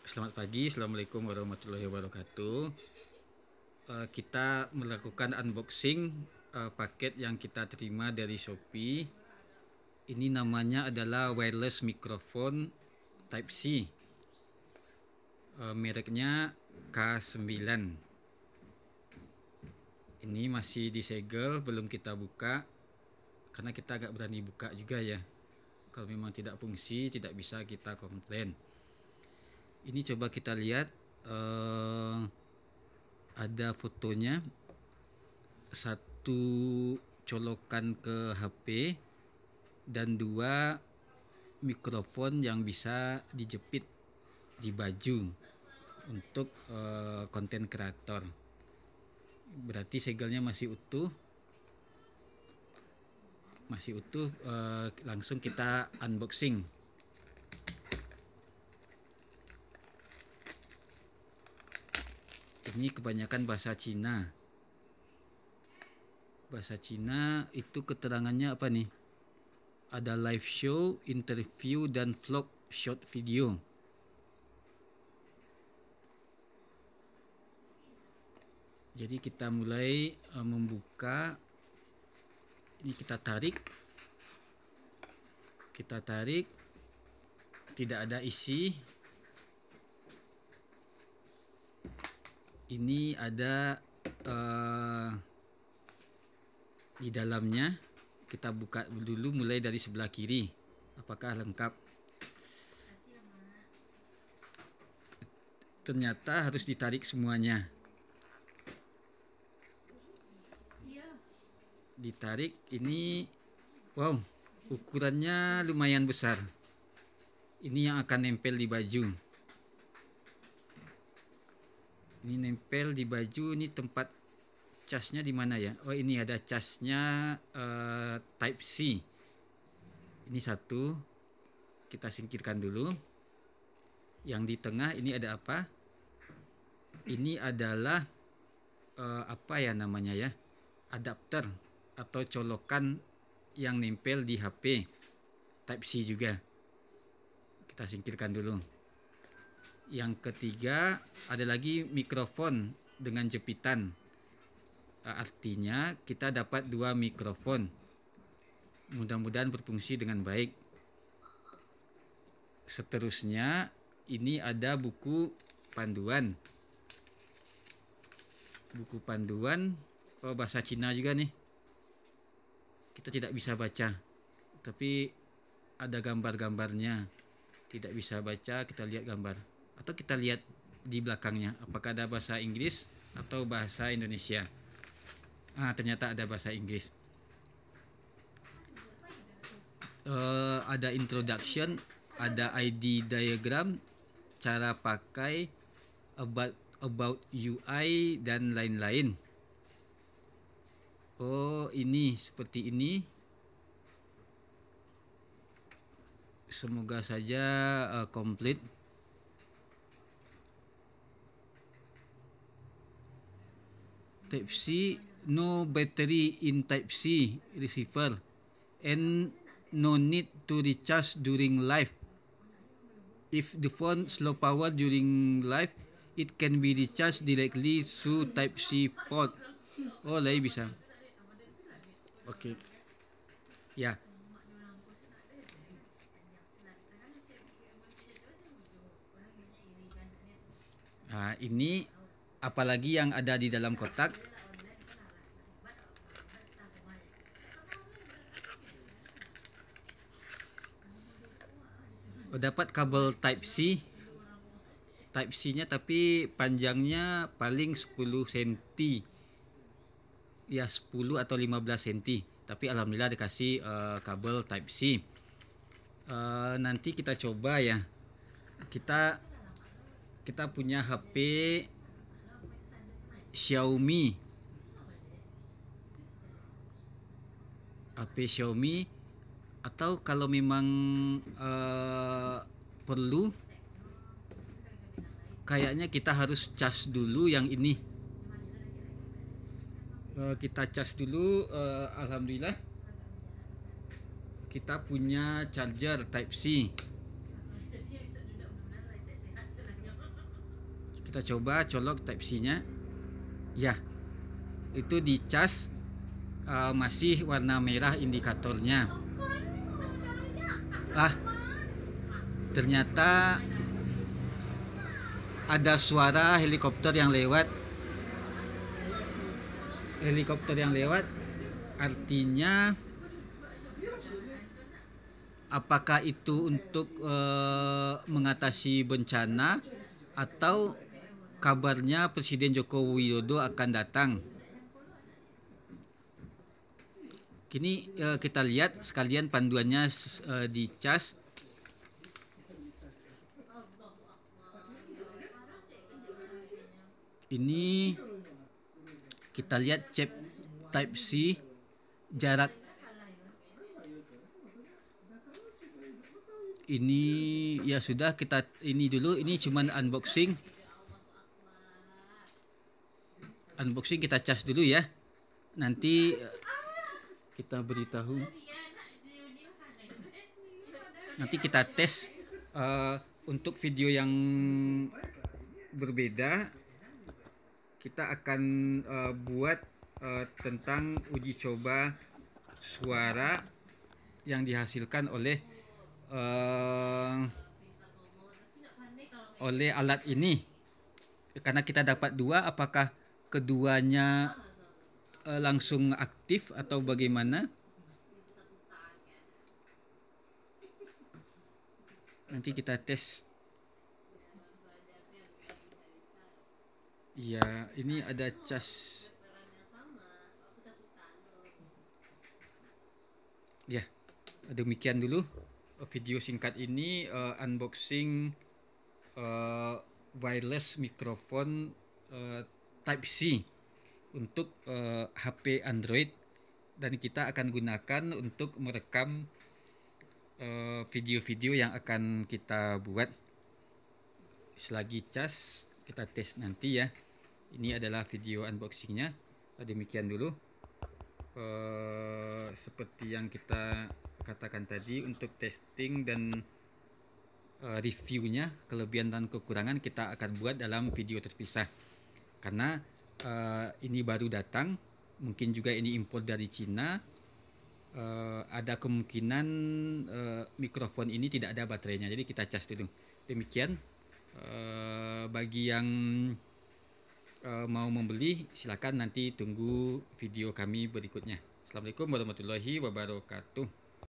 Selamat pagi, Assalamualaikum warahmatullahi wabarakatuh. Kita melakukan unboxing paket yang kita terima dari Shopee. Ini namanya adalah wireless microphone Type C. Mereknya K9. Ini masih disegel, belum kita buka karena kita agak berani buka juga ya. Kalau memang tidak fungsi, tidak bisa kita komplain. Ini coba kita lihat, ada fotonya, satu colokan ke HP dan dua mikrofon yang bisa dijepit di baju untuk konten kreator. Berarti segelnya masih utuh, langsung kita unboxing. Ini kebanyakan bahasa Cina. Bahasa Cina itu keterangannya apa nih? Ada live show, interview, dan vlog short video. Jadi kita mulai membuka. Ini kita tarik, tidak ada isi. Ini ada di dalamnya. Kita buka dulu mulai dari sebelah kiri. Apakah lengkap? Ternyata harus ditarik semuanya. Ditarik ini, wow, ukurannya lumayan besar. Ini yang akan nempel di baju. Ini nempel di baju. Ini tempat casnya di mana ya? Oh, ini ada casnya Type C. Ini satu, kita singkirkan dulu. Yang di tengah ini ada apa? Ini adalah apa ya namanya ya? Adapter atau colokan yang nempel di HP. Type C juga. Kita singkirkan dulu. Yang ketiga ada lagi mikrofon dengan jepitan. Artinya kita dapat dua mikrofon. Mudah-mudahan berfungsi dengan baik. Seterusnya ini ada buku panduan. Buku panduan bahasa Cina juga nih. Kita tidak bisa baca, tapi ada gambar-gambarnya. Tidak bisa baca, kita lihat gambar. Atau kita lihat di belakangnya, apakah ada bahasa Inggris atau bahasa Indonesia. Ternyata ada bahasa Inggris. Ada introduction, ada ID diagram, cara pakai, about UI, dan lain-lain. Oh, ini seperti ini. Semoga saja komplit. Type C, no battery in Type C receiver and no need to recharge during live. If the phone slow power during live, it can be recharged directly through Type C port. Oh, lah bisa. Oke. Ya. Ini apalagi yang ada di dalam kotak. Dapat kabel Type C. Type C-nya tapi panjangnya paling 10 cm. Ya 10 atau 15 cm. Tapi alhamdulillah dikasih kabel Type C. Nanti kita coba ya. Kita punya HP Xiaomi. Atau kalau memang perlu, kayaknya kita harus cas dulu yang ini. Kita cas dulu. Alhamdulillah kita punya charger Type C. Kita coba colok Type-C-nya. Ya, itu dicas masih warna merah indikatornya. Ternyata ada suara helikopter yang lewat. Artinya apakah itu untuk mengatasi bencana atau kabarnya Presiden Joko Widodo akan datang. Kini kita lihat sekalian panduannya dicas. Ini kita lihat chip Type-C, jarak ini ya sudah, kita ini dulu, ini cuman unboxing kita cas dulu ya, nanti kita beritahu, nanti kita tes untuk video yang berbeda. Kita akan buat tentang uji coba suara yang dihasilkan oleh alat ini, karena kita dapat dua, apakah keduanya langsung aktif atau bagaimana, nanti kita tes. Ya, ini ada cas. Ya, demikian dulu video singkat ini unboxing wireless microphone Type-C untuk HP Android, dan kita akan gunakan untuk merekam video-video yang akan kita buat. Selagi cas kita tes nanti ya. Ini adalah video unboxingnya. Demikian dulu. Seperti yang kita katakan tadi, untuk testing dan reviewnya, kelebihan dan kekurangan kita akan buat dalam video terpisah, karena ini baru datang, mungkin juga ini impor dari Cina. Ada kemungkinan mikrofon ini tidak ada baterainya, jadi kita cas dulu. Demikian. Bagi yang mau membeli, silakan nanti tunggu video kami berikutnya. Assalamualaikum warahmatullahi wabarakatuh.